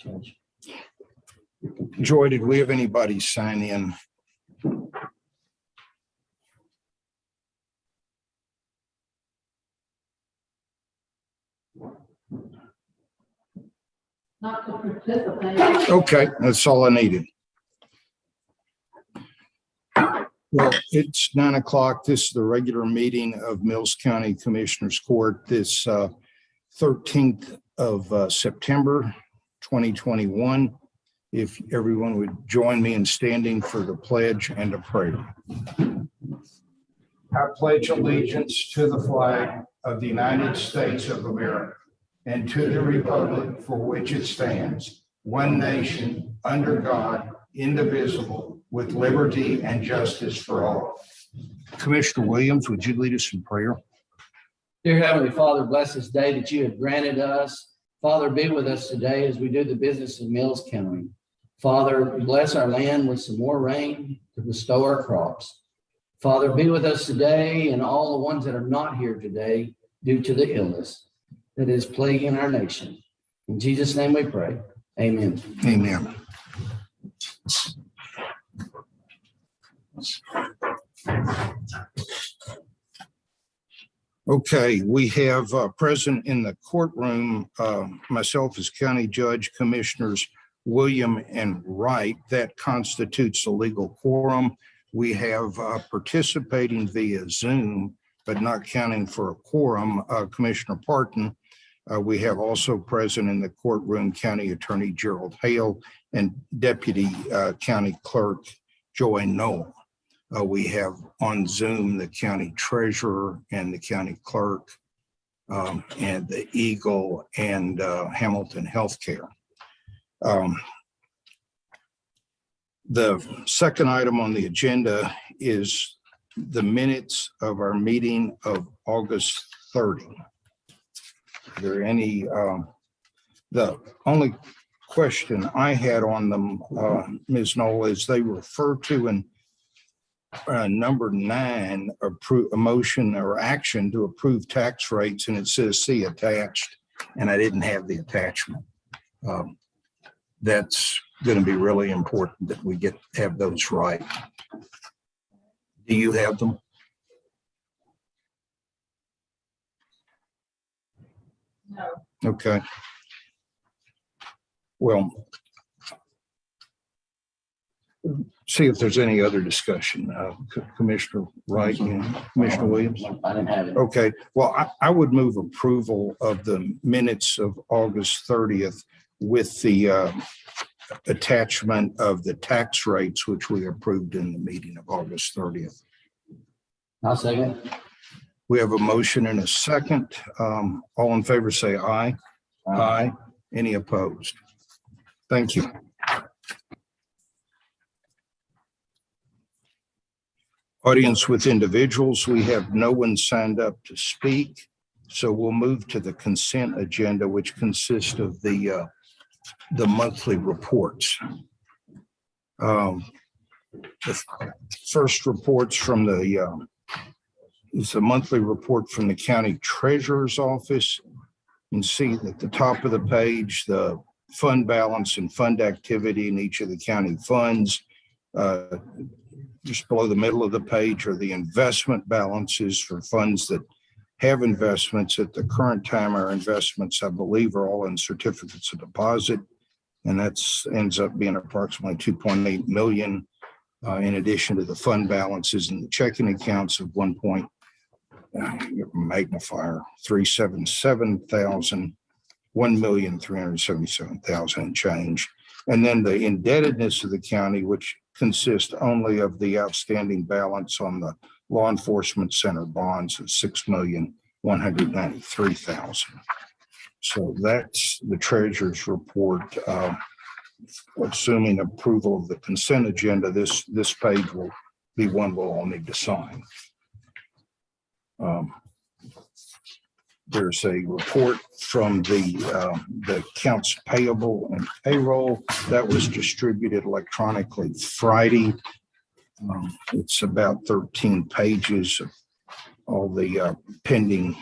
Judge. Joy, did we have anybody sign in? Not to participate. Okay, that's all I needed. Well, it's 9 o'clock. This is the regular meeting of Mills County Commissioners Court, this 13th of September, 2021. If everyone would join me in standing for the pledge and a prayer. I pledge allegiance to the flag of the United States of America and to the republic for which it stands, one nation, under God, indivisible, with liberty and justice for all. Commissioner Williams, would you lead us in prayer? Dear Heavenly Father, bless this day that you have granted us. Father, be with us today as we do the business of Mills County. Father, bless our land with some more rain to bestow our crops. Father, be with us today and all the ones that are not here today due to the illness that is plaguing our nation. In Jesus' name we pray. Amen. Amen. Okay, we have present in the courtroom, myself as county judge, commissioners William and Wright. That constitutes a legal quorum. We have participating via Zoom, but not counting for a quorum, Commissioner Parton. We have also present in the courtroom County Attorney Gerald Hale and Deputy County Clerk Joy Noel. We have on Zoom the County Treasurer and the County Clerk and the Eagle and Hamilton Healthcare. The second item on the agenda is the minutes of our meeting of August 30. Are there any, the only question I had on them, Ms. Knoll, is they refer to in number 9, approve a motion or action to approve tax rates, and it says see attached, and I didn't have the attachment. That's going to be really important that we have those right. Do you have them? No. Okay. Well, see if there's any other discussion. Commissioner Wright and Commissioner Williams. I didn't have it. Okay, well, I would move approval of the minutes of August 30th with the attachment of the tax rates, which we approved in the meeting of August 30th. I'll second. We have a motion and a second. All in favor say aye. Aye. Any opposed? Thank you. Audience with individuals, we have no one signed up to speak. So we'll move to the consent agenda, which consists of the monthly reports. The first reports from is a monthly report from the county treasurer's office. You can see at the top of the page, the fund balance and fund activity in each of the county funds. Just below the middle of the page are the investment balances for funds that have investments. At the current time, our investments, I believe, are all in certificates of deposit, and that's ends up being approximately 2.8 million, in addition to the fund balances in the checking accounts of 1,377,000 and change. And then the indebtedness of the county, which consists only of the outstanding balance on the law enforcement center bonds of 6,193,000. So that's the treasurer's report. Assuming approval of the consent agenda, this page will be one we'll all need to sign. There's a report from the accounts payable and payroll that was distributed electronically Friday. It's about 13 pages of all the pending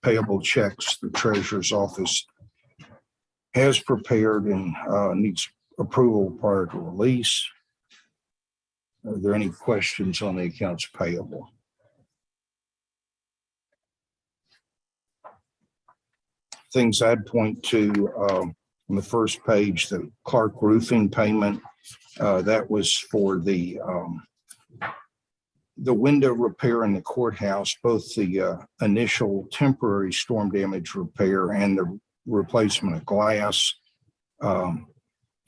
payable checks the treasurer's office has prepared and needs approval prior to release. Are there any questions on the accounts payable? Things I'd point to on the first page, the Clerk roofing payment, that was for the window repair in the courthouse, both the initial temporary storm damage repair and the replacement of glass.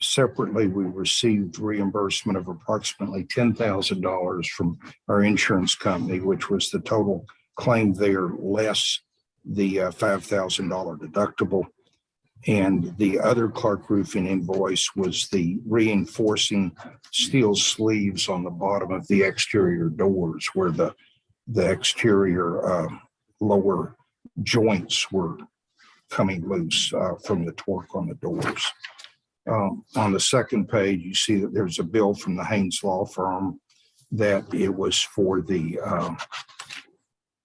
Separately, we received reimbursement of approximately $10,000 from our insurance company, which was the total claim there, less the $5,000 deductible. And the other Clerk roofing invoice was the reinforcing steel sleeves on the bottom of the exterior doors, where the exterior lower joints were coming loose from the torque on the doors. On the second page, you see that there's a bill from the Haynes Law Firm that it was for the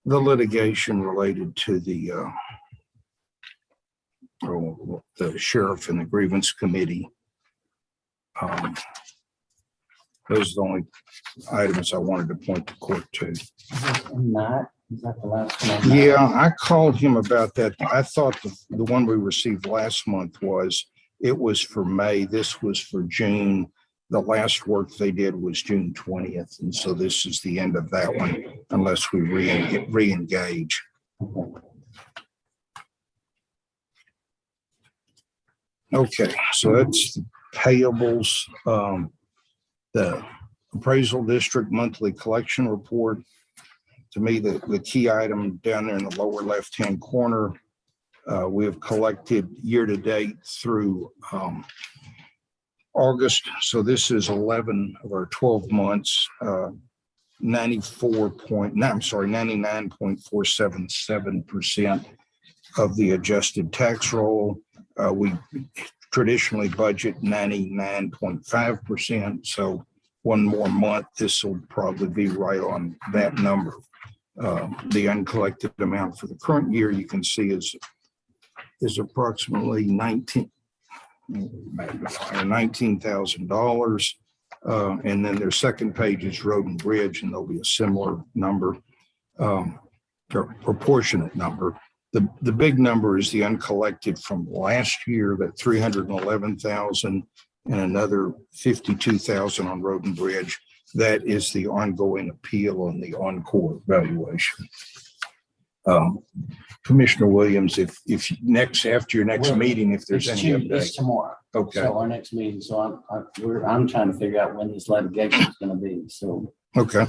litigation related to the sheriff and the grievance committee. Those are the only items I wanted to point the court to. Is that the last one? Yeah, I called him about that. I thought the one we received last month it was for May. This was for June. The last work they did was June 20th. And so this is the end of that one, unless we re-engage. Okay, so that's the payables. The appraisal district monthly collection report. To me, the key item down there in the lower left-hand corner, we have collected year-to-date through August. So this is 11 of our 12 months, 99.477% of the adjusted tax roll. We traditionally budget 99.5%. So one more month, this will probably be right on that number. The uncollected amount for the current year, you can see is approximately $19,000. And then their second page is road and bridge, and there'll be a similar number, or proportionate number. The big number is the uncollected from last year, that 311,000 and another 52,000 on road and bridge. That is the ongoing appeal and the encore valuation. Commissioner Williams, if after your next meeting, if there's any update. It's tomorrow. Okay. So our next meeting. So I'm trying to figure out when this litigation is going to be. So. Okay.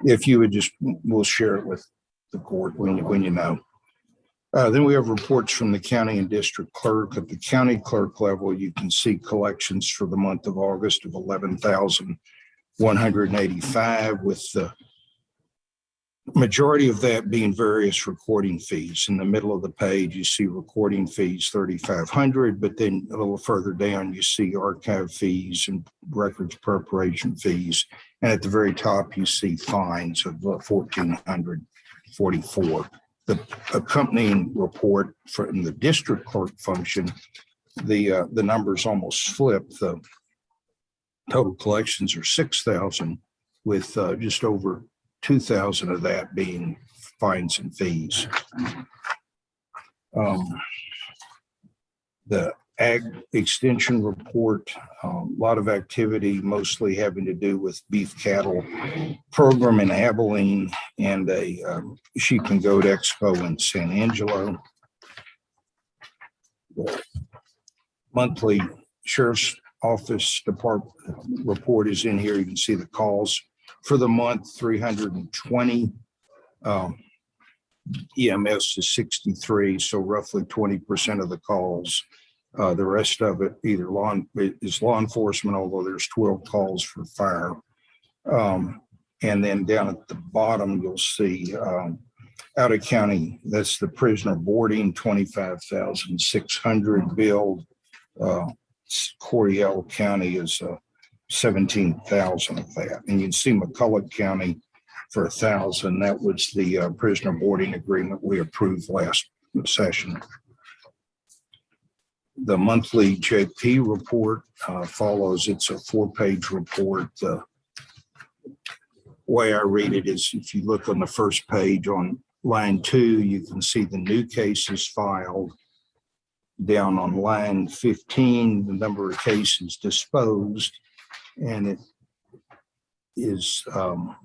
If you would we'll share it with the court when you know. Then we have reports from the county and district clerk. At the county clerk level, you can see collections for the month of August of 11,185, with the majority of that being various recording fees. In the middle of the page, you see recording fees, 3,500, but then a little further down, you see archive fees and records preparation fees. And at the very top, you see fines of 1,444. The accompanying report from the district clerk function, the numbers almost flip. The total collections are 6,000, with just over 2,000 of that being fines and fees. The ag extension report, a lot of activity, mostly having to do with beef cattle program in Abilene and a sheep and goat expo in San Angelo. The monthly sheriff's office department report is in here. You can see the calls for the month, 320. EMS is 63, so roughly 20% of the calls. The rest of it either is law enforcement, although there's 12 calls for fire. And then down at the bottom, you'll see out of county, that's the prisoner boarding, 25,600 billed. Coriel County is 17,000 of that. And you can see McCulloch County for 1,000. That was the prisoner boarding agreement we approved last session. The monthly JP report follows. It's a 4-page report. The way I read it is if you look on the first page on line 2, you can see the new cases filed. Down on line 15, the number of cases disposed, and it is on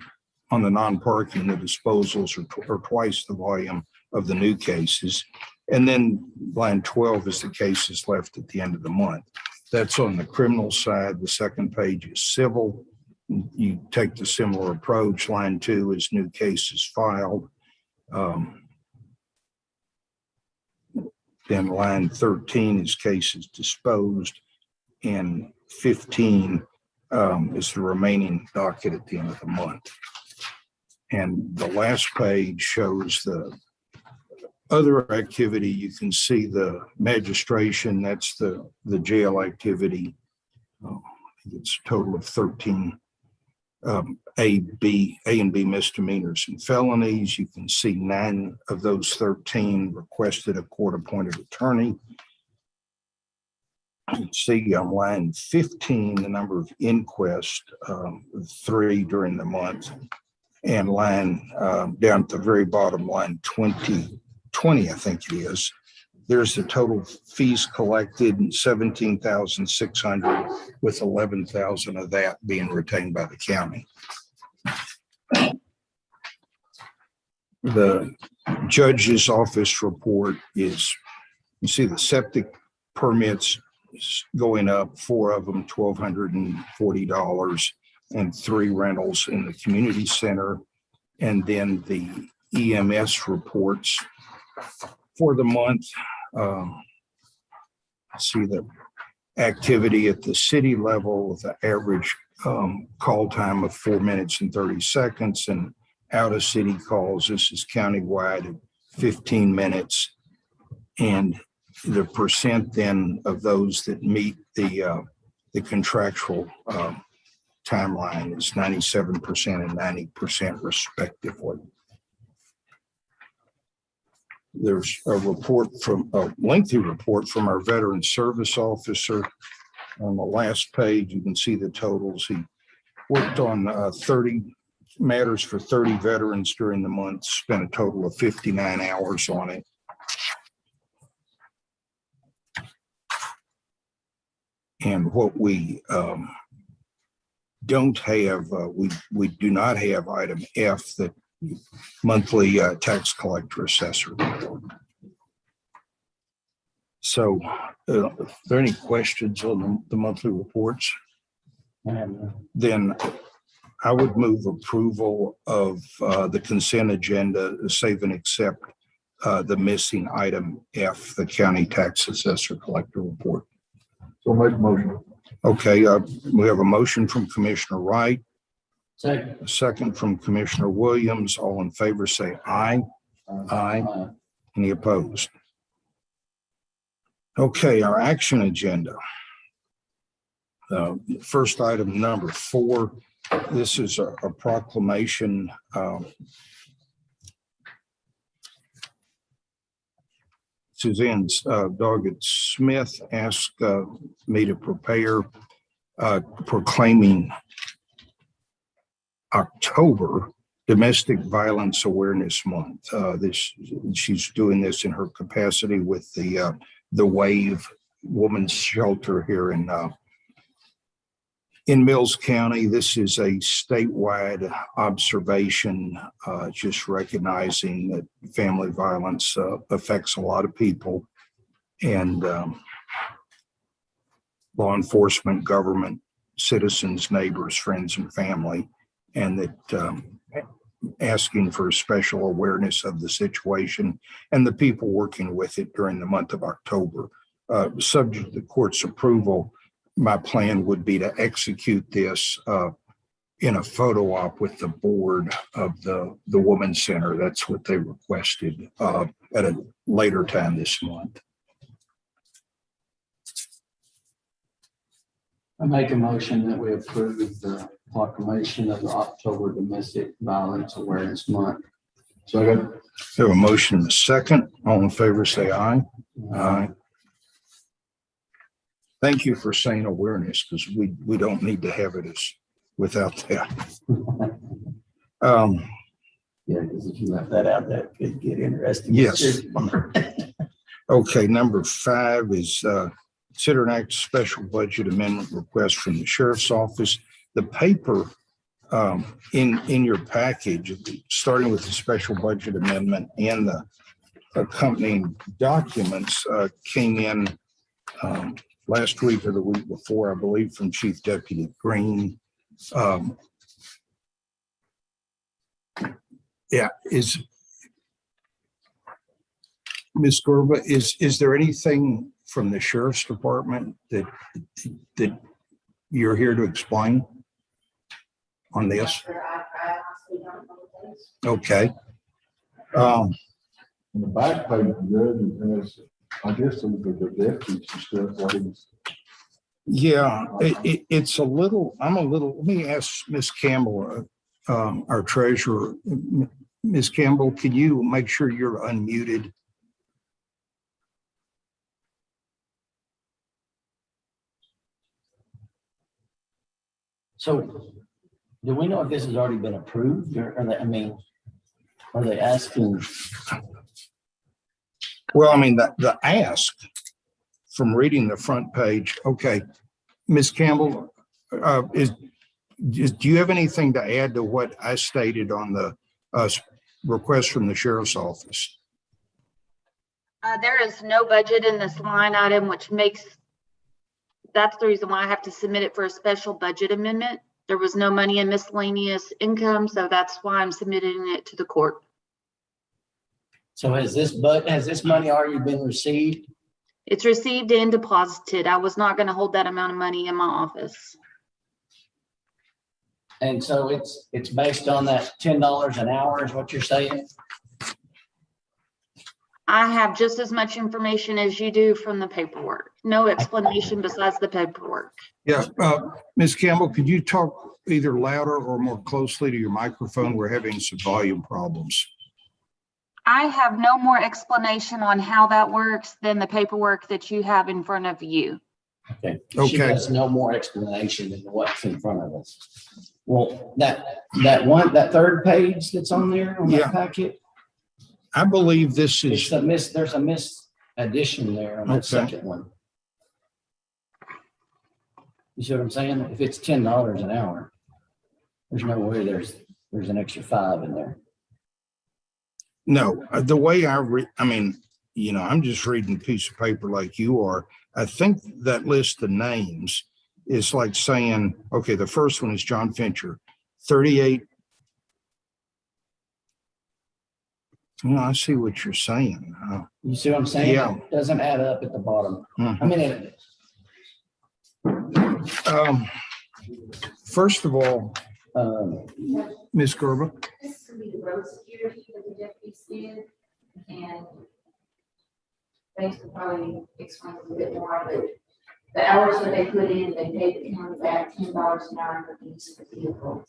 the non-parking, the disposals are twice the volume of the new cases. And then line 12 is the cases left at the end of the month. That's on the criminal side. The second page is civil. You take the similar approach. Line 2 is new cases filed. Then line 13 is cases disposed, and 15 is the remaining docket at the end of the month. And the last page shows the other activity. You can see the magistration, that's the jail activity. It's a total of 13 A and B misdemeanors and felonies. You can see 9 of those 13 requested a court-appointed attorney. You can see on line 15 the number of inquests, 3 during the month, and line down at the very bottom, line 20, I think it is. There's the total fees collected, 17,600, with 11,000 of that being retained by the county. The judge's office report is, you see the septic permits going up, 4 of them, $1,240, and 3 rentals in the community center. And then the EMS reports for the month. See the activity at the city level with the average call time of 4 minutes and 30 seconds, and out of city calls, this is countywide, at 15 minutes. And the percent then of those that meet the contractual timeline is 97% and 90% respectively. There's a lengthy report from our veteran service officer. On the last page, you can see the totals. He worked on 30 matters for 30 veterans during the month, spent a total of 59 hours on it. And what we don't have, we do not have item F, the monthly tax collector assessor report. So are there any questions on the monthly reports? Then I would move approval of the consent agenda, save and accept the missing item F, the county tax assessor collector report. So make a motion. Okay, we have a motion from Commissioner Wright, Second. a second from Commissioner Williams. All in favor say aye. Aye. Any opposed? Okay, our action agenda. First item, number 4. This is a proclamation. Suzanne Doggett Smith asked me to prepare proclaiming October Domestic Violence Awareness Month. She's doing this in her capacity with the WAVE Women's Shelter here in Mills County. This is a statewide observation, just recognizing that family violence affects a lot of people, and law enforcement, government, citizens, neighbors, friends, and family, and that asking for special awareness of the situation and the people working with it during the month of October. Subject to the court's approval, my plan would be to execute this in a photo op with the board of the Women's Center. That's what they requested at a later time this month. I make a motion that we approve the proclamation of the October Domestic Violence Awareness Month. Second. We have a motion and a second. All in favor say aye. Aye. Thank you for saying awareness, because we don't need to have it as without that. Yeah, because if you left that out, that could get interesting. Yes. Okay, number 5 is consider an act special budget amendment request from the sheriff's office. The paper in your package, starting with the special budget amendment and the accompanying documents, came in last week or the week before, I believe, from Chief Deputy Green. Yeah, is Ms. Gerba, is there anything from the sheriff's department that you're here to explain on this? I honestly don't know what that is. Okay. In the back page, it has, I guess, the deputies and stuff, what is. Yeah, it's a little, let me ask Ms. Campbell, our treasurer. Ms. Campbell, can you make sure you're unmuted? So do we know if this has already been approved or are they, are they asking? Well, the ask from reading the front page. Okay, Ms. Campbell, do you have anything to add to what I stated on the request from the sheriff's office? There is no budget in this line item, that's the reason why I have to submit it for a special budget amendment. There was no money in miscellaneous income, so that's why I'm submitting it to the court. So has this money already been received? It's received and deposited. I was not going to hold that amount of money in my office. And so it's based on that $10 an hour is what you're saying? I have just as much information as you do from the paperwork. No explanation besides the paperwork. Yeah, Ms. Campbell, could you talk either louder or more closely to your microphone? We're having some volume problems. I have no more explanation on how that works than the paperwork that you have in front of you. Okay. She Okay. has no more explanation than what's in front of us. Well, that third page that's on there on Yeah. that packet, I believe this is, there's a miss addition there on that Okay. second one. You see what I'm saying? If it's $10 an hour, there's no way there's an extra 5 in there. no, the way I'm just reading a piece of paper like you are. I think that list of names is like saying, okay, the first one is John Fincher, 38. I see what you're saying. You see what I'm saying? Yeah. It doesn't add up at the bottom. Mhm. First of all, Ms. Gerba, This could be the road security that the deputies did, and basically probably explain a bit more, but the hours that they put in, they paid the county back $10 an hour for the use of the vehicle.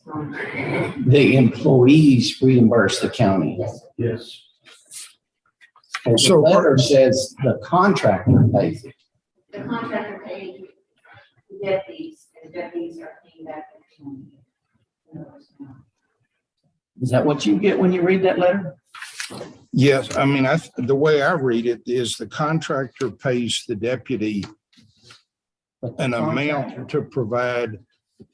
the employees reimburse the county. Yes. Yes. The So- letter says the contractor pays it. The contractor paid the deputies, and the deputies are paying back the county. Is that what you get when you read that letter? yes, the way I read it is the contractor pays the deputy But the an contractor- amount to provide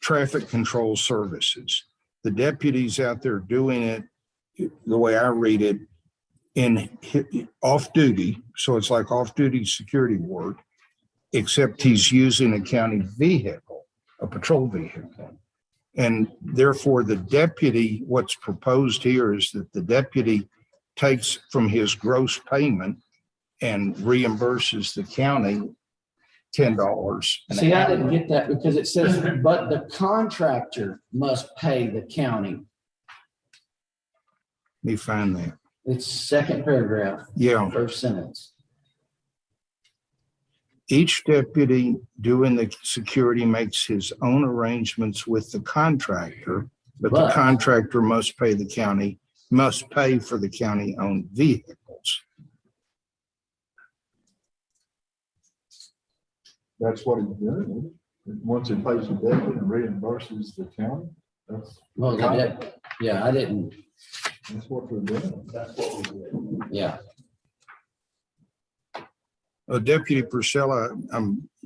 traffic control services. The deputy's out there doing it, the way I read it, off duty. So it's like off-duty security work, except he's using a county vehicle, a patrol vehicle. And therefore the deputy, what's proposed here is that the deputy takes from his gross payment and reimburses the county $10. an See, I hour. didn't get that because it says, but the contractor must pay the county. Let me find that. It's second paragraph, Yeah, first sentence. each deputy doing the security makes his own arrangements with the contractor, but the But- contractor must pay for the county-owned vehicles. That's what he's doing. Once he pays the deputy and reimburses the county, that's, Well, yeah, I didn't, that's what they're doing. That's what we did. yeah. Deputy Purcell,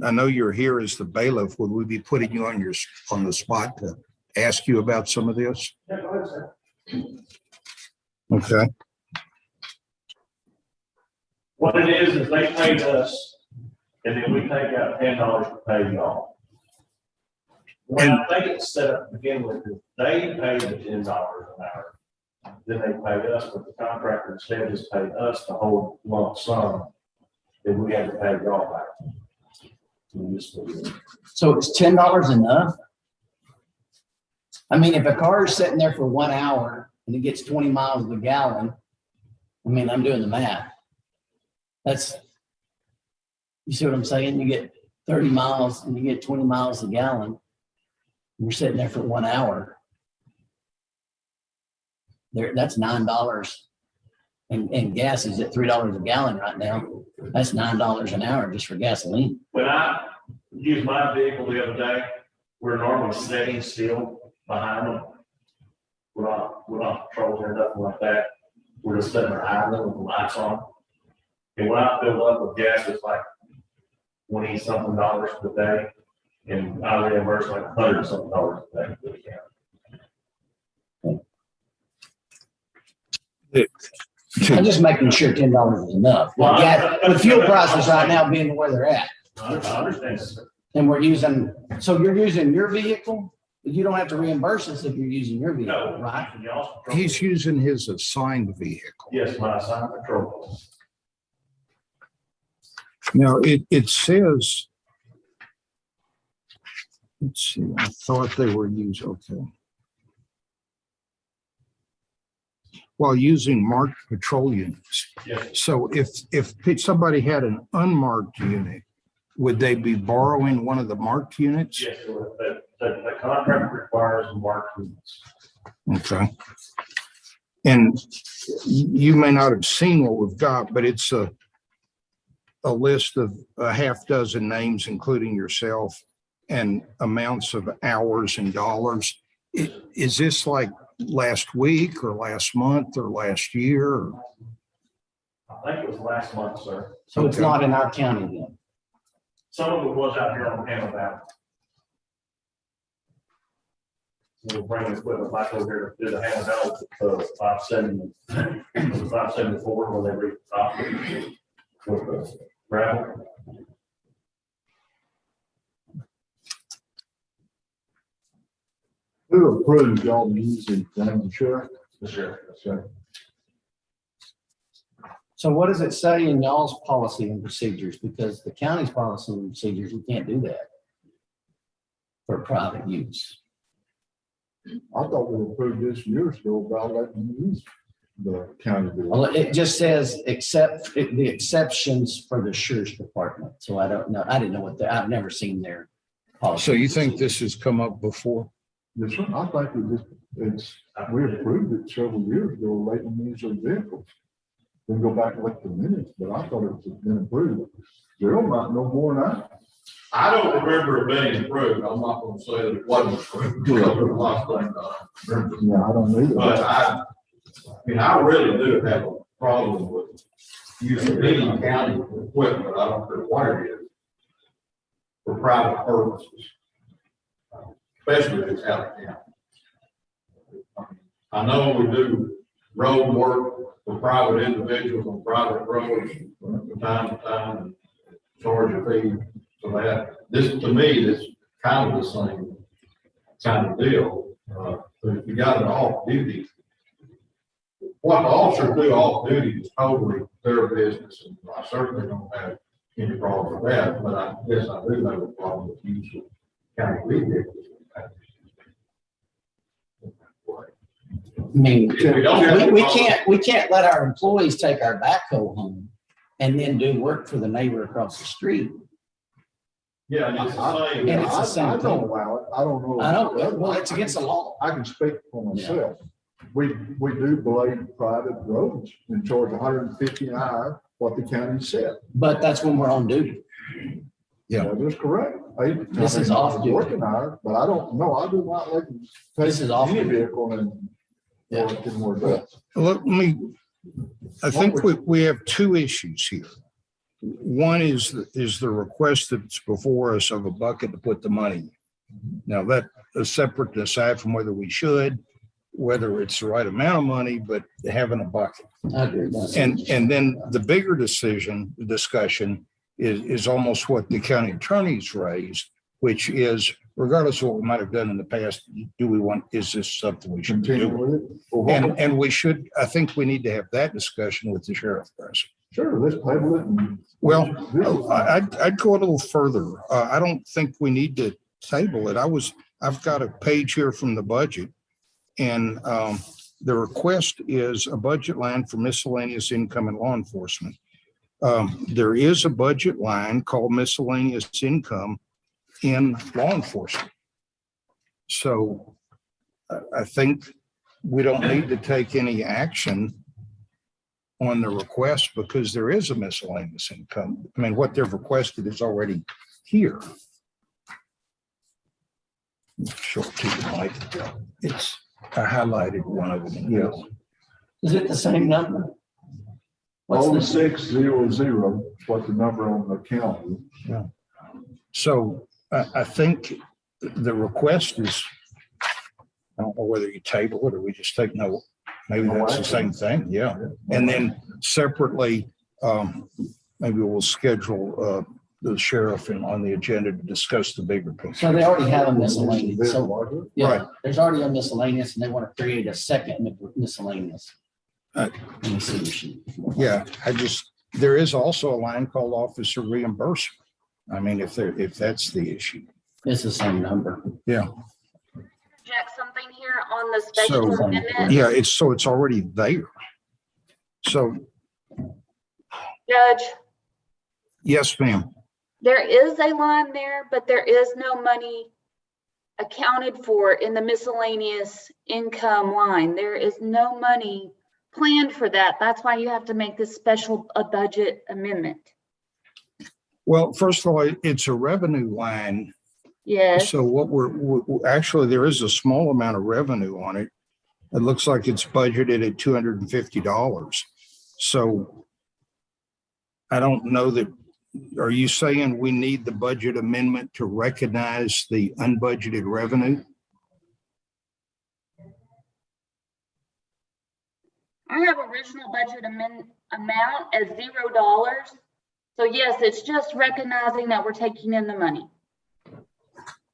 I know you're here as the bailiff. Would we be putting you on the spot to ask you about some of this? Yeah, go ahead, sir. Okay. What it is they paid us, and then we take out $10 to pay y'all. Well, I think it's set up to begin with, is they pay the $10 an hour. Then they pay us, but the contractor instead just paid us the whole lump sum. Then we had to pay y'all back. So it's $10 enough? I mean, if a car is sitting there for 1 hour and it gets 20 miles a gallon, I mean, I'm doing the math. That's, you see what I'm saying? You get 30 miles and you get 20 miles a gallon. You're sitting there for 1 hour. That's $9. And gas is at $3 a gallon right now. That's $9 an hour just for gasoline. When I used my vehicle the other day, we're normally sitting still behind them. We're not patrolling or nothing like that. We're just sitting behind them with the lights on. And when I fill up with gas, it's like $20-something per day. And I reimburse like $100-something a day for the county. I'm just making sure $10 is enough. Well, With fuel prices right now being where they're at. I understand, sir. And we're using, so you're using your vehicle, but you don't have to reimburse us if you're using your vehicle, No, right? and y'all's patrol- He's using his assigned vehicle. Yes, my assigned patrol. Now, it says, let's see, I thought they were used, okay. While using marked patrol units. Yes, So if somebody had an unmarked unit, would they be borrowing one of the marked units? yes, so the contract requires marked units. Okay. And you may not have seen what we've got, but it's a list of a half dozen names, including yourself, and amounts of hours and dollars. Is this like last week or last month or last year? Or? I think it was last month, sir. So it's Okay. not in our county then. Some of it was out here on Hannah Valley. We'll bring equipment back over here to do the Hannah Valley, 574 when they reach the top with the gravel. Who approved y'all using the sheriff? The sheriff. Okay. So what does it say in y'all's policy and procedures? Because the county's policy and procedures, we can't do that for private use. I thought we approved this years ago about letting them use the county. Well, it just says except the exceptions for the sheriff's department. So I don't know. I didn't know I've never seen their policy. So you think this has come up before? Yes, sir. I think we approved it several years ago, letting them use their vehicles. Then go back and look at the minutes, but I thought it was been approved. Gerald might know more than I. I don't remember it being approved. I'm not gonna say that it wasn't approved. because there was a lot of things I remember. Yeah, I don't either. But I mean, I really do have a problem with using any county equipment. I don't care what it is for private purposes, especially if it's out of county. I know we do road work for private individuals on private roads from time to time and charge a fee for that. This, to me, is kind of the same kind of deal. But if you got an off duty, what the officers do off duty is totally their business, and I certainly don't have any problem with that, but I guess I do have a problem with using county vehicles. I mean, If we don't have a we problem- can't let our employees take our backhoe home and then do work for the neighbor across the street. Yeah, and it's the same. And it's the same I don't thing. allow it. I don't know. I don't, well, it's against the law. I can speak for myself. We do blade private roads and charge $150 an hour what the county said. But that's when we're on duty. Yeah. That is correct. This is off duty. Working hours, but I don't know, I do not like to This take is off any duty. vehicle and. Yeah. Or it can work better. Let me, I think we have two issues here. One is the request that's before us of a bucket to put the money in. Now, that is separate aside from whether we should, whether it's the right amount of money, but having a bucket. I agree. And then the bigger discussion is almost what the county attorney's raised, which is regardless of what we might have done in the past, is this something we should Continue do? with it. Well, And we should, I think we need to have that discussion with the sheriff person. sure, let's table it. And- Well, I'd go a little further. I don't think we need to table it. I've got a page here from the budget. And the request is a budget line for miscellaneous income and law enforcement. There is a budget line called miscellaneous income in law enforcement. So I think we don't need to take any action on the request because there is a miscellaneous income. I mean, what they've requested is already here. Show it to you, Mike. It's, I highlighted one of them. Yeah. Is it the same number? What's Oh, the 600, what the number on the account is. So I think the request is, I don't know whether you table it or we just take no, maybe that's the same thing. Yeah. And then separately, maybe we'll schedule the sheriff on the agenda to discuss the bigger picture. So they already have a miscellaneous. So, yeah, Right. there's already a miscellaneous and they want to create a second miscellaneous. Right. Let me see your sheet. Yeah, there is also a line called officer reimbursement. I mean, if that's the issue. It's the same number. Yeah. Jack, something here on the special So, amendment. yeah, it's already there. So, Judge, yes, ma'am. there is a line there, but there is no money accounted for in the miscellaneous income line. There is no money planned for that. That's why you have to make this special budget amendment. Well, first of all, it's a revenue line. Yes. So what we're actually, there is a small amount of revenue on it. It looks like it's budgeted at $250. So I don't know that, are you saying we need the budget amendment to recognize the unbudgeted revenue? I have original budget amount as $0. So yes, it's just recognizing that we're taking in the money.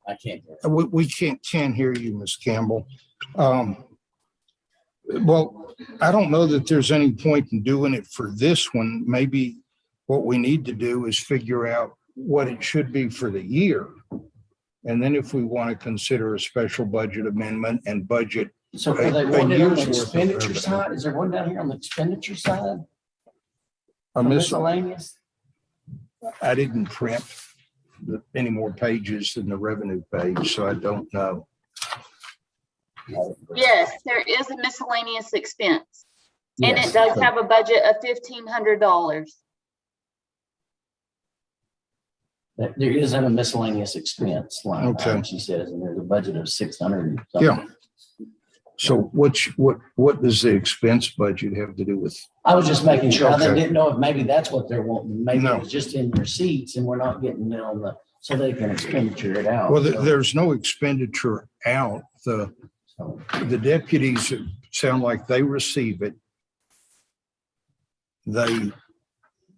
I can't. We can't hear you, Ms. Campbell. Well, I don't know that there's any point in doing it for this one. Maybe what we need to do is figure out what it should be for the year. And then if we want to consider a special budget amendment and budget. So are they one on the year's worth of expenditure revenue. side? Is there one down here on the expenditure side? A Miscellaneous? I didn't print any more pages than the revenue page, so I don't know. Yes, there is a miscellaneous expense. And Yes. it does have a budget of $1,500. There isn't a miscellaneous expense line, Okay. she says, and there's a budget of 600. Yeah. So what does the expense budget have to do with? I was just making sure. I Okay. didn't know if maybe that's what they're wanting. Maybe No. it's just in receipts and we're not getting it on so they can expenditure it out. Well, So- there's no expenditure out. so- The deputies sound like they receive it. They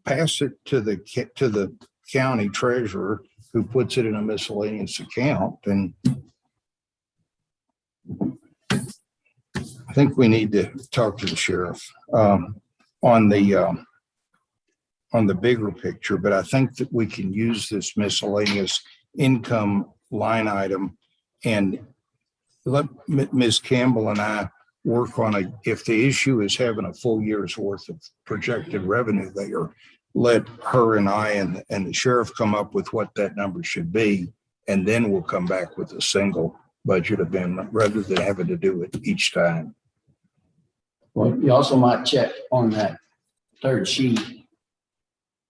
pass it to the county treasurer, who puts it in a miscellaneous account, and I think we need to talk to the sheriff on the bigger picture, but I think that we can use this miscellaneous income line item and let Ms. Campbell and I work on if the issue is having a full year's worth of projected revenue there, let her and I and the sheriff come up with what that number should be. And then we'll come back with a single budget amendment rather than having to do it each time. Well, you also might check on that third sheet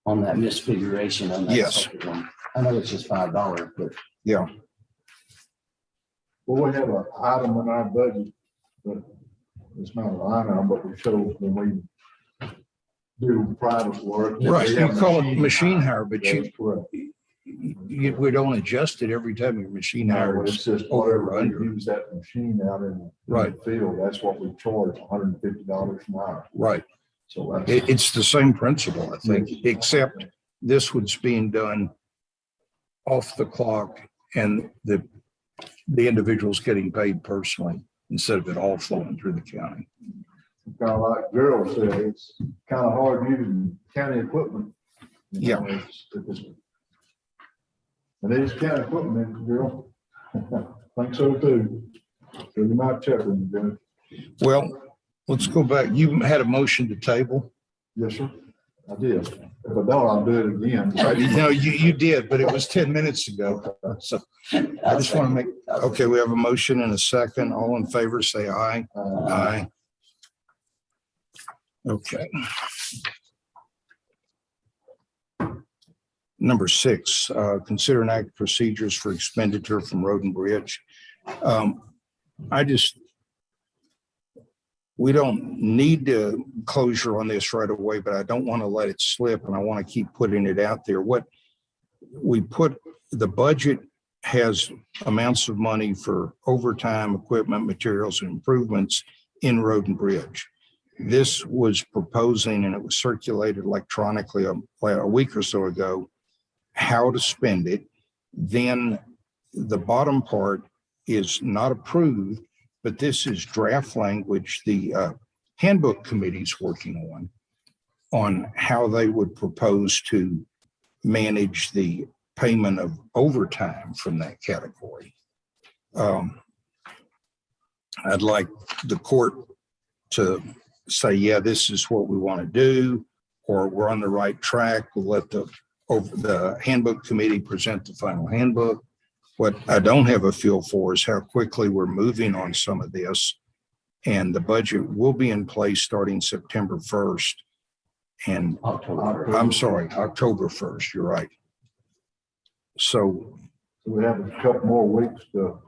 on that misfiguration on that. Yes. second one. I know it's just $5, but Yeah, Well, we have an item in our budget, but it's not a line item, but we show when we do private work. that right. we You have call it machine hire, but That's you, correct. we don't adjust it every time your machine No, hires. it's just over or whatever we under. use that machine out in Right. the field, that's what we charge, $150 an hour. Right. So that's. It's the same principle, I think, except this was being done off the clock and the individual's getting paid personally instead of it all flowing through the county. Kind of like Gerald said, it's kind of hard using county equipment. You know, And it is county equipment, Gerald. Think so too. So you might check with them, Judge. Well, let's go back. You had a motion to table. Yes, sir. I did. If I don't, I'll do it again. No, you did, but it was 10 minutes ago. So I just want to make, okay, we have a motion and a second. All in favor, say aye. Aye. Okay. Number 6, consider and act procedures for expenditure from Road and Bridge. We don't need to closure on this right away, but I don't want to let it slip and I want to keep putting it out there. What we put, the budget has amounts of money for overtime, equipment, materials, and improvements in Road and Bridge. This was proposing, and it was circulated electronically a week or so ago, how to spend it. Then the bottom part is not approved, but this is draft language the handbook committee's working on how they would propose to manage the payment of overtime from that category. I'd like the court to say, yeah, this is what we want to do, or we're on the right track. We'll let the handbook committee present the final handbook. What I don't have a feel for is how quickly we're moving on some of this. And the budget will be in place starting September 1st. And I'm sorry, October 1st, you're right. So we have a couple more weeks to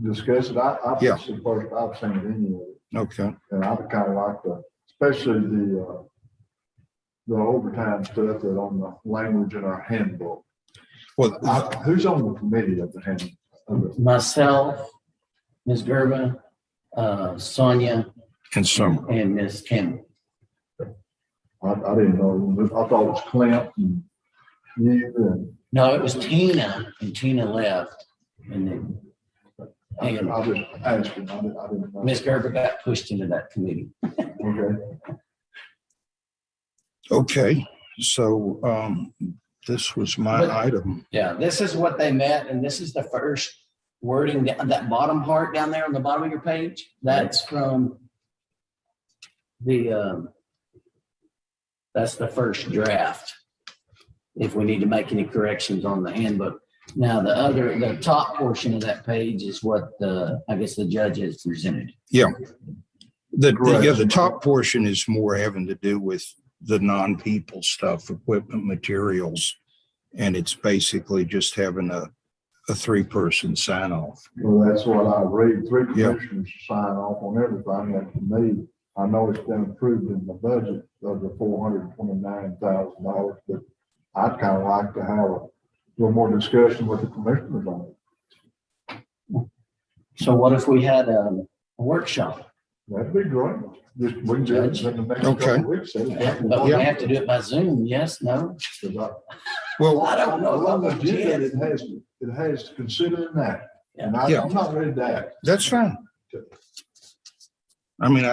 discuss it. I've Yeah. seen it anyway. okay, And I would kind of like especially the overtime stuff that on the language in our handbook. well, Who's on the committee of the handbook? myself, Ms. Gerba, Sonia, in summer, and Ms. Campbell. I didn't know. I thought it was Clint and you and. No, it was Tina, and Tina left. And then I was asking. I didn't know. Ms. Gerber got pushed into that committee. Okay. okay. So this was my But- item. Yeah, this is what they met, and this is the first wording, that bottom part down there on the bottom of your page. That's from that's the first draft. If we need to make any corrections on the handbook. Now, the top portion of that page is what I guess the judge has presented. The top portion is more having to do with the non-people stuff, equipment, materials. And it's basically just having a 3-person sign off. Well, that's what I read. 3 Yeah. commissioners sign off on everything. And to me, I know it's been approved in the budget of the $429,000, but I'd kind of like to have a little more discussion with the commissioners on it. So what if we had a workshop? That'd be great. Just, we can do it in the next couple Okay. of weeks. But we have to do it by Zoom, yes, no? Well, I don't know. Well, on the agenda, it has to consider that. And Yeah. I'm not ready to act. that's fine. I mean,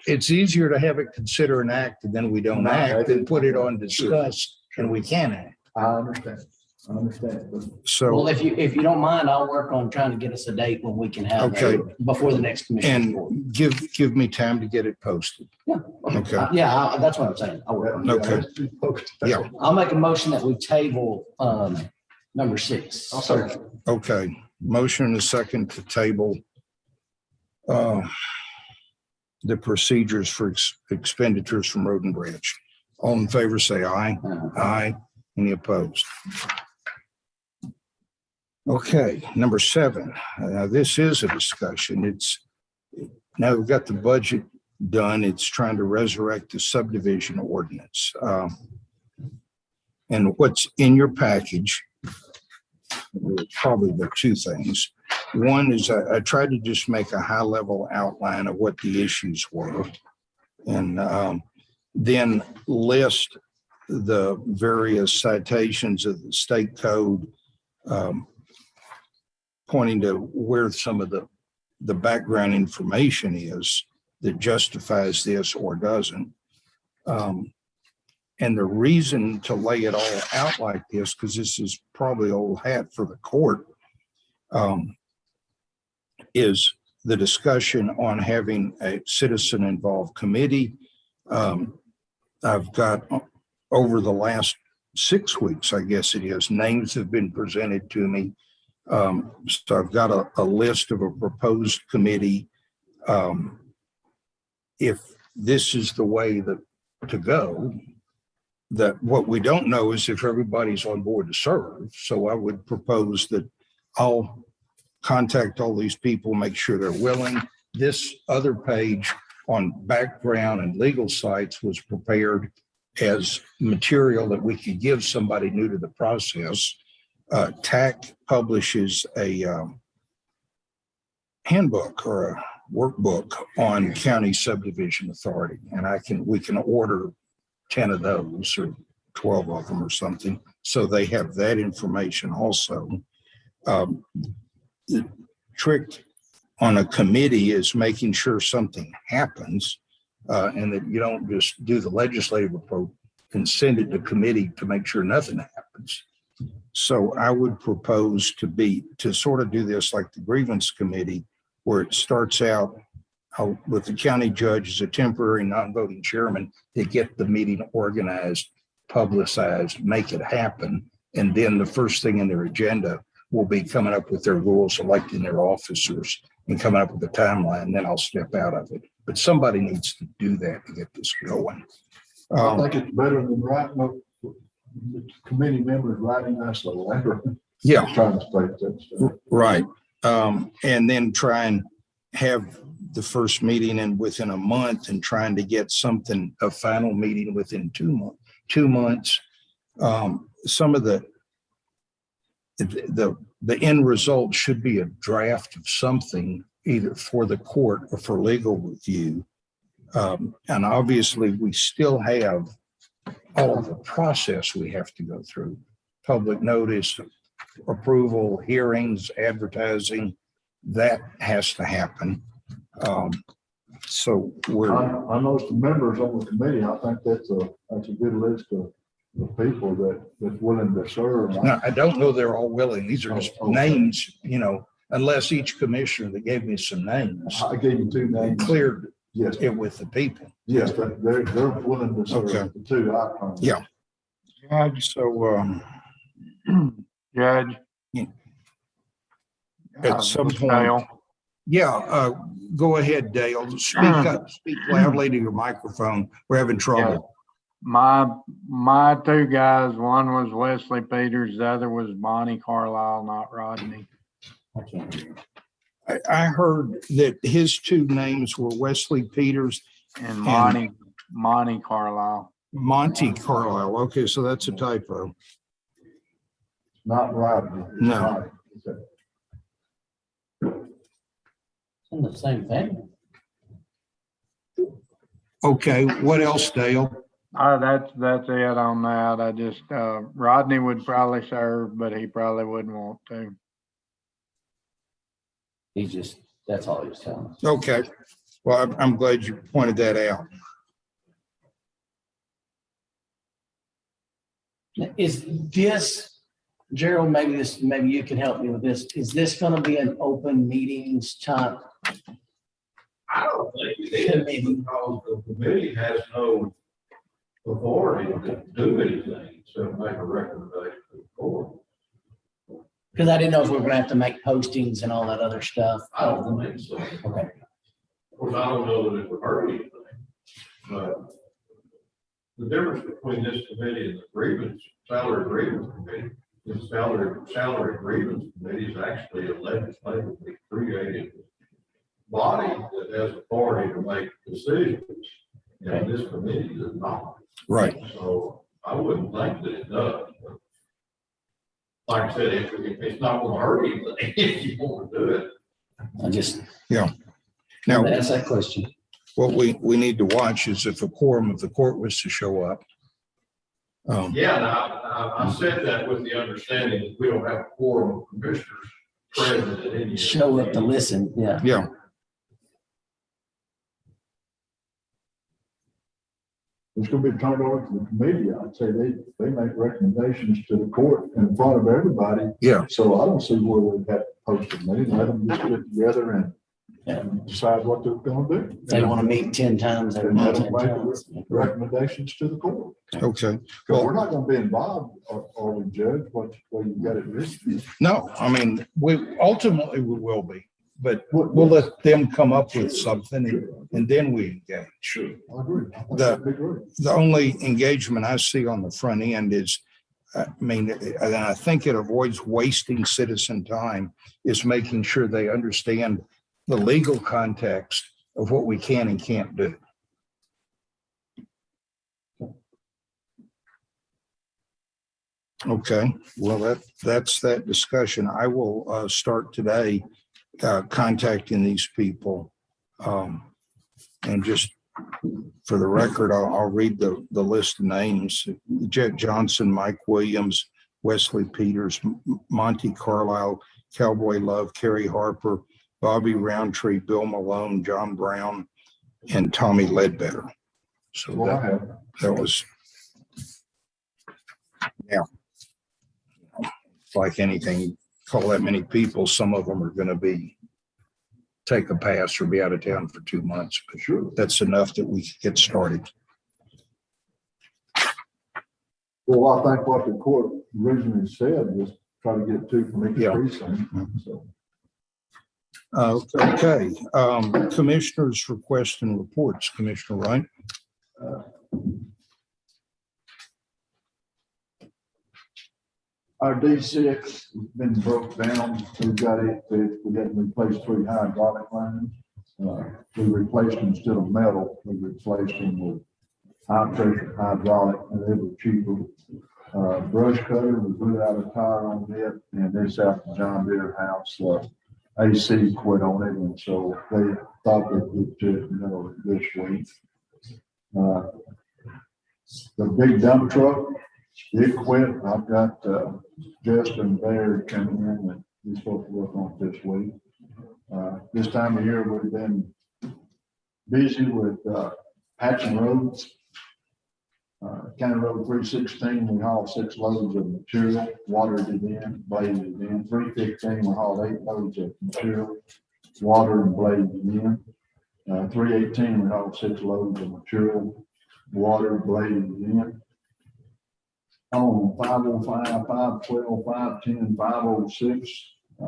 it's easier to have it consider an act and then we don't act than put it on discuss and we can act. I understand. But So. Well, if you don't mind, I'll work on trying to get us a date when we can have Okay. it before the next commission. board. And give me time to get it posted. Yeah. Okay. Yeah, that's what I'm saying. I'll work on it. Okay. Yeah. I'll make a motion that we table number 6. I'll second. Okay. Motion and a second to table the procedures for expenditures from Road and Bridge. All in favor, say aye. Aye. Any opposed? Okay, number 7. Now, this is a discussion. Now we've got the budget done. It's trying to resurrect the subdivision ordinance. And what's in your package, probably the 2 things. One is I tried to just make a high level outline of what the issues were. And then list the various citations of the state code, pointing to where some of the background information is that justifies this or doesn't. And the reason to lay it all out like this, because this is probably old hat for the court, is the discussion on having a citizen involved committee. I've got over the last 6 weeks, I guess it is, names have been presented to me. So I've got a list of a proposed committee. If this is the way to go, that what we don't know is if everybody's on board to serve. So I would propose that I'll contact all these people, make sure they're willing. This other page on background and legal sites was prepared as material that we could give somebody new to the process. TAC publishes a handbook or a workbook on county subdivision authority, and we can order 10 of those or 12 of them or something, so they have that information also. The trick on a committee is making sure something happens, and that you don't just do the legislative approach and send it to committee to make sure nothing happens. So I would propose to sort of do this like the grievance committee, where it starts out with the county judge as a temporary non-voting chairman to get the meeting organized, publicized, make it happen. And then the first thing in their agenda will be coming up with their rules, electing their officers, and coming up with a timeline. Then I'll step out of it. But somebody needs to do that to get this going. I think it's better than writing committee members writing us a letter. Yeah. Trying to state that stuff. Right. And then try and have the first meeting in within a month, and trying to get a final meeting within 2 months. Some of the end result should be a draft of something either for the court or for legal review. And obviously we still have all of the process we have to go through: public notice, approval, hearings, advertising. That has to happen. So I know some members on the committee. I think that's a good list of people that's willing to serve. now, I don't know they're all willing. These are just names, unless each commissioner that gave me some names I gave you 2 names. cleared Yes, it with the people. yes, but they're willing to serve. Okay. The 2 outcomes. Yeah. Judge, So Judge. at some Mr. point, Dale, yeah, go ahead, Dale. Speak up, speak loudly to your microphone. We're having trouble. my 2 guys, one was Wesley Peters, the other was Bonnie Carlisle, not Rodney. I can't hear. I heard that his 2 names were Wesley Peters And Monty Carlisle. Monty Carlisle. Okay, so that's a typo. Not Rodney. No. It's in the same thing. Okay, what else, Dale? That's it on that. I just, Rodney would probably serve, but he probably wouldn't want to. That's all he was telling us. Okay, well, I'm glad you pointed that out. Is this, Gerald, maybe you can help me with this. Is this gonna be an open meetings type? I don't think it is, because the committee has no authority to do anything, so make a recommendation to the court. Because I didn't know if we were gonna have to make postings and all that other stuff. I don't think so. Okay. Of course, I don't know that it would hurt anything, but the difference between this committee and the salary grievance committee The salary grievance committee is actually a legislatively created body that has authority to make decisions. And this committee does not. Right. So I wouldn't think that it does. But like I said, if it's not gonna hurt anything, if you want to do it. I just Now, ask that question. what we need to watch is if a quorum of the court was to show up. Yeah, and I said that with the understanding that we don't have a quorum of commissioners present at any. Show up to listen, yeah. Yeah, It's gonna be turned over to the committee. I'd say they make recommendations to the court in front of everybody. yeah, So I don't see where we have to post a meeting. Let them just get together and decide what they're gonna do. They want to meet 10 times, they And want let 10 them make times. recommendations to the court. okay. Because we're not gonna be involved, or we judge what you got it listed. No, I mean, we ultimately we will be, but we'll let them come up with something and then we engage. Sure. I agree. I think The- that'd be great. The only engagement I see on the front end is, I mean, and I think it avoids wasting citizen time, is making sure they understand the legal context of what we can and can't do. Okay, well, that's that discussion. I will start today contacting these people. And just for the record, I'll read the list of names. Jet Johnson, Mike Williams, Wesley Peters, Monty Carlisle, Cowboy Love, Kerry Harper, Bobby Roundtree, Bill Malone, John Brown, and Tommy Ledbetter. So Well, I have. that was, yeah. It's like anything, call that many people, some of them are going to take a pass or be out of town for 2 months, but Sure. that's enough that we can get started. Well, I think what the court originally said was try to get two from each Yeah. precinct. So Okay, commissioners' requests and reports, Commissioner Wright. our D6 has been broke down. We've got it, we had to replace 3 hydraulic lines. We replaced them instead of metal, we replaced them with high pressure hydraulic, and they were cheaper. Brush cutter, we blew out a tire on it, and this out the John Deere house, AC quit on it, and so they thought they could do it, this week. The big dump truck, it quit. I've got Justin Baird coming in, and he's supposed to work on it this week. This time of year, we've been busy with patching roads. County Road 316, we hauled 6 loads of material, watered it in, bladed it in. 315, we hauled 8 loads of material, watered and bladed it in. 318, we hauled 6 loads of material, watered, bladed it in. On 505, 512, 510, 506,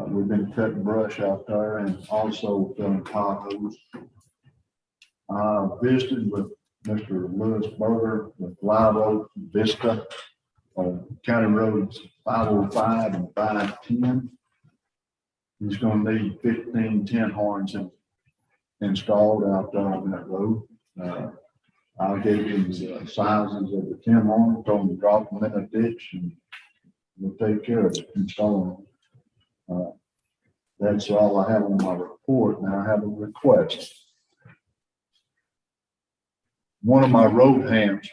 we've been cutting brush out there and also filling potholes. Visited with Mr. Lewis Berger with Live Oak Vista on County Roads 505 and 510. He's gonna need 15 10 horns installed out there on that road. I gave him the sizes of the 10 horn, told him to drop them in a ditch and we'll take care of it, installing them. That's all I have on my report. Now I have a request. One of my road hands,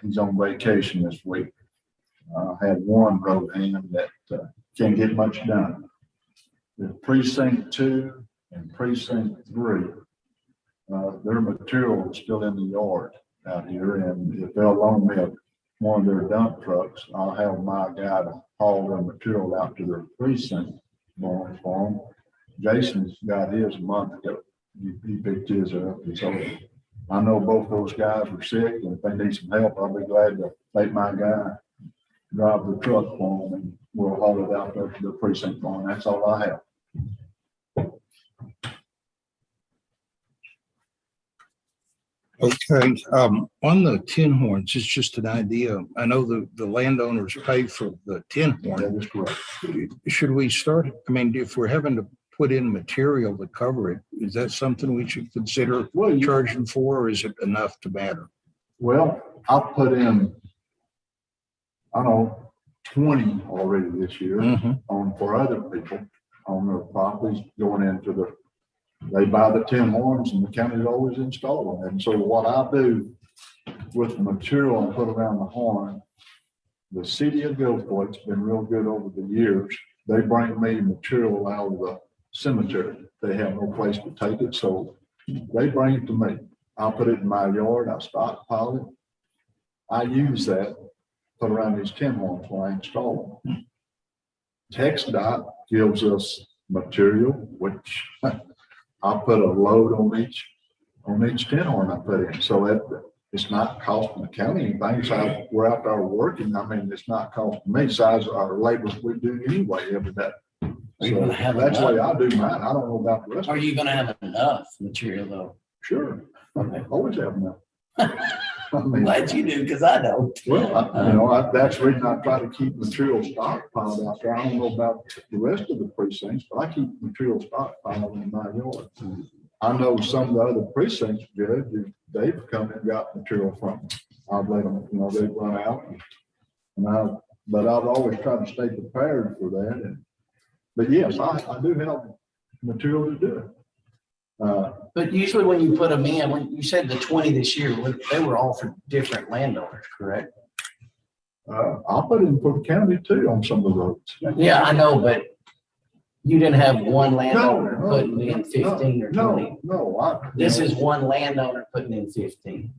he's on vacation this week. I had one road hand that can't get much done. The precinct 2 and precinct 3, their material is still in the yard out here, and if they'll loan me one of their dump trucks, I'll have my guy to haul their material out to their precinct barn for them. Jason's got his a month ago. He picked his up, and so I know both those guys are sick, and if they need some help, I'll be glad to let my guy drive the truck for them, and we'll haul it out there to the precinct barn. That's all I have. Okay, on the tin horns, it's just an idea. I know the landowners pay for the tin That horn. is correct. Should we start, I mean, if we're having to put in material to cover it, is that something we should consider Well, charging for, or is it enough to matter? well, I've put in, I don't know, 20 already this year Mhm. for other people on their properties going into they buy the tin horns and the county's always installing them. And so what I do with the material I put around the horn, the city of Gulfport's been real good over the years. They bring me material out of the cemetery. They have no place to take it, so they bring it to me. I'll put it in my yard, I stockpile it. I use that, put around these tin horns when I install them. TxDOT gives us material, which I put a load on each tin horn I put in, so that it's not costing the county anything. So we're out there working, I mean, it's not costing me, besides our labor we do anyway every day. Are you So gonna have that's the way enough? I do mine. I don't know about the rest. Are you gonna have enough material though? Sure, Okay. always have enough. I I'm mean, glad you do, because I don't. well, that's the reason I try to keep material stockpiled out there. I don't know about the rest of the precincts, but I keep material stockpiled in my yard. I know some of the other precincts, Judge, they've come and got material from me. I've let them, they run out. But I've always tried to stay prepared for that. But yes, I do have material to do it. But usually when you put them in, when you said the 20 this year, they were all for different landowners, correct? I'll put in for the county too on some of the roads. Yeah, I know, but you didn't have one landowner No, putting in 15 or 20. No. This is one landowner putting in 15.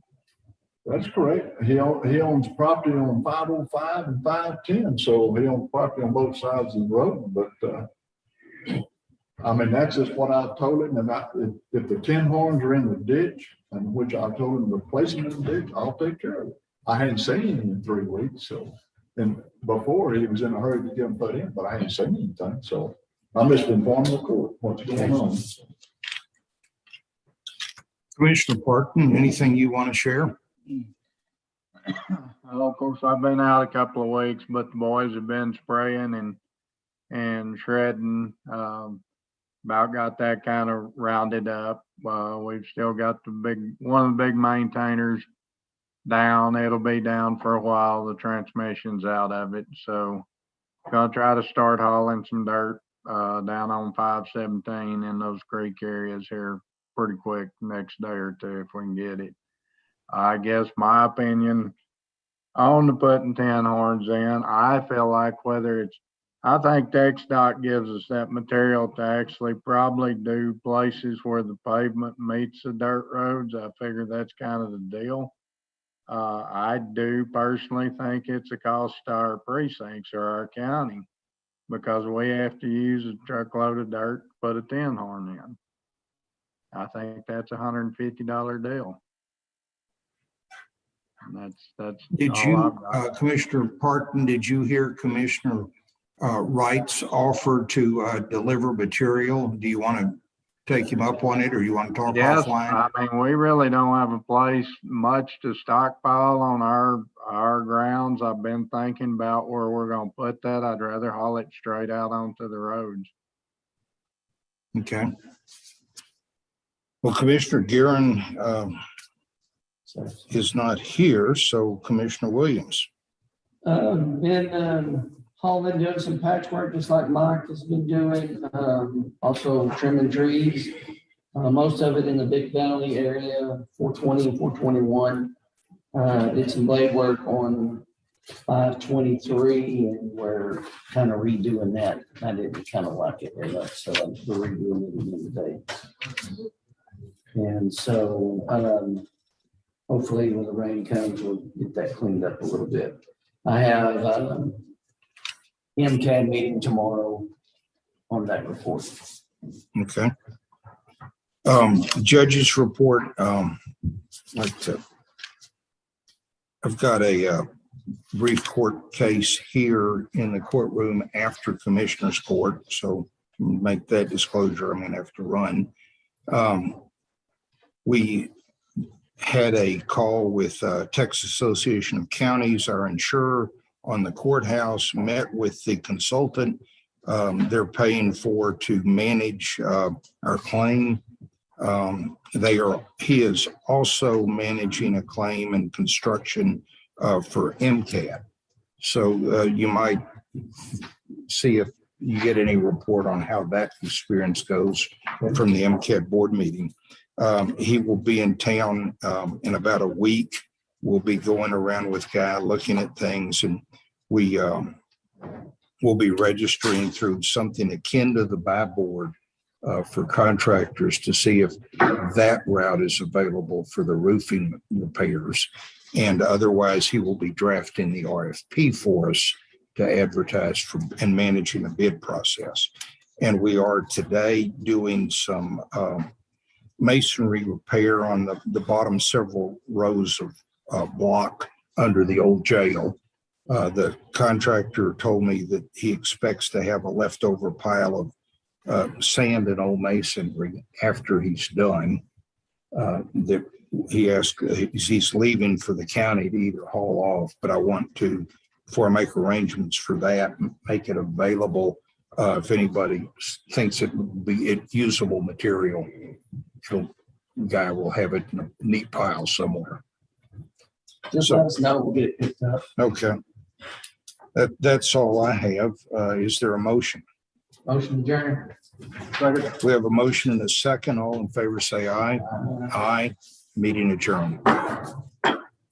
That's correct. He owns property on 505 and 510, so he owns property on both sides of the road, but, I mean, that's just what I told him, and if the tin horns are in the ditch, and which I told him to place them in the ditch, I'll take care of it. I hadn't seen him in 3 weeks, so, and before he was in a hurry to get them put in, but I hadn't seen anything, so I'm just informing the court what's going on. Commissioner Parton, anything you want to share? Well, of course, I've been out a couple of weeks, but the boys have been spraying and shredding. About got that kind of rounded up. We've still got one of the big maintainers down. It'll be down for a while. The transmission's out of it. So gonna try to start hauling some dirt down on 517 in those creek areas here pretty quick next day or two if we can get it. I guess my opinion on the putting tin horns in, I feel like I think TxDOT gives us that material to actually probably do places where the pavement meets the dirt roads. I figure that's kind of the deal. I do personally think it's a cost to our precincts or our county because we have to use a truckload of dirt to put a tin horn in. I think that's $150 deal. And that's Did all you, I've got. Commissioner Parton, did you hear Commissioner Wright's offer to deliver material? Do you want to take him up on it, or you want to talk Yes, offline? I mean, we really don't have a place much to stockpile on our grounds. I've been thinking about where we're gonna put that. I'd rather haul it straight out onto the roads. Okay. Well, Commissioner Guerin is not here, so Commissioner Williams. Been hauling, doing some patchwork, just like Mike has been doing. Also trimming trees. Most of it in the Big Valley area, 420 and 421. Did some blade work on 523, and we're kind of redoing that. I didn't kind of like it very much, so we're redoing it again today. And so hopefully when the rain comes, we'll get that cleaned up a little bit. I have MCAD meeting tomorrow on that report. Okay. Judge's report. I've got a brief court case here in the courtroom after Commissioner's Court, so to make that disclosure, I'm going to have to run. We had a call with Texas Association of Counties, our insurer, on the courthouse, met with the consultant they're paying for to manage our claim. He is also managing a claim and construction for MCAT. So you might see if you get any report on how that experience goes from the MCAT board meeting. He will be in town in about a week. We'll be going around with Guy looking at things, and we will be registering through something akin to the buy board for contractors to see if that route is available for the roofing repairs. And otherwise, he will be drafting the RFP for us to advertise for and managing the bid process. And we are today doing some masonry repair on the bottom several rows of block under the old jail. The contractor told me that he expects to have a leftover pile of sand and old masonry after he's done. That he asked, he's leaving for the county to either haul off, but I want to, before I make arrangements for that, make it available. If anybody thinks it would be usable material, guy will have it in a neat pile somewhere. Just let us know, we'll get it picked up. Okay. That's all I have. Is there a motion? Motion adjourned. We have a motion and a second. All in favor, say aye. Aye. Meeting adjourned.